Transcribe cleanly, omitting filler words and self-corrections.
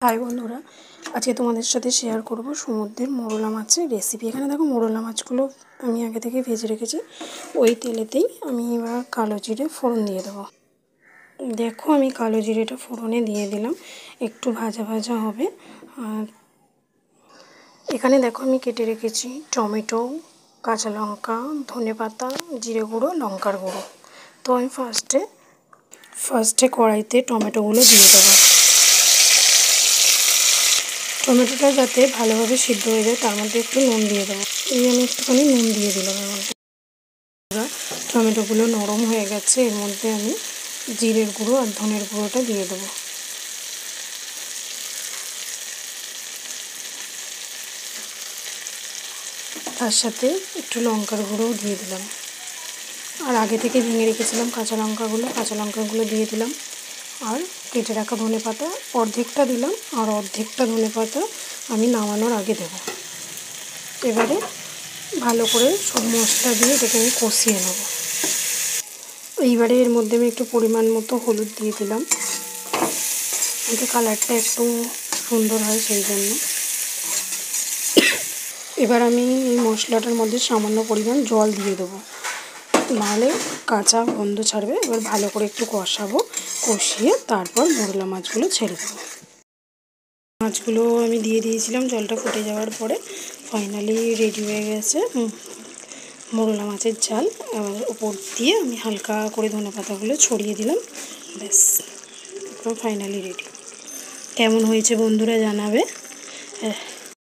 High বন্ধুরা, আজকে তোমাদের সাথে শেয়ার করব সমুদ্রের মোরলা মাছের রেসিপি। এখানে দেখো মোরলা মাছগুলো আমি আগে থেকে ভেজে রেখেছি। ওই তেলেতেই আমি এবার কালো জিরে ফোড়ন দিয়ে দেবো। দেখো আমি কালো জিরেটা ফোড়নে দিয়ে দিলাম, একটু ভাজা ভাজা হবে। আর এখানে দেখো আমি কেটে রেখেছি টমেটো, কাঁচা লঙ্কা, ধনেপাতা, জিরে গুঁড়ো, লঙ্কার গুঁড়ো। তো আমি ফার্স্টে কড়াইতে টমেটোগুলো দিয়ে দেবো। টমেটোটা যাতে ভালোভাবে সিদ্ধ হয়ে যায় তার মধ্যে একটু নুন দিয়ে দেবো। এই আমি একটুখানি নুন দিয়ে দিলাম এর মধ্যে। টমেটোগুলো নরম হয়ে গেছে, এর মধ্যে আমি জিরের গুঁড়ো আর ধনের গুঁড়োটা দিয়ে দেবো। তার সাথে একটু লঙ্কার গুঁড়োও দিয়ে দিলাম। আর আগে থেকে ভেঙে রেখেছিলাম কাঁচা লঙ্কাগুলো দিয়ে দিলাম। আর কেটে রাখা ধনেপাতা অর্ধেকটা দিলাম, আর অর্ধেকটা ধনেপাতা আমি নামানোর আগে দেবো। এবারে ভালো করে সব মশলা দিয়ে এটাকে আমি কষিয়ে নেব। এইবারে এর মধ্যে আমি একটু পরিমাণ মতো হলুদ দিয়ে দিলাম, এতে কালারটা একটু সুন্দর হয় সেই জন্য। এবার আমি এই মশলাটার মধ্যে সামান্য পরিমাণ জল দিয়ে দেবো, নাহলে কাঁচা গন্ধ ছাড়বে। এবার ভালো করে একটু কষাবো, কষিয়ে তারপর মোরলা মাছগুলো ছেড়ে দেবো। মাছগুলো আমি দিয়ে দিয়েছিলাম, জলটা ফুটে যাওয়ার পরে ফাইনালি রেডি হয়ে গেছে মোরলা মাছের ঝাল। এবার উপর দিয়ে আমি হালকা করে ধনেপাতাগুলো ছড়িয়ে দিলাম, ব্যাস একদম ফাইনালি রেডি। কেমন হয়েছে বন্ধুরা জানাবে।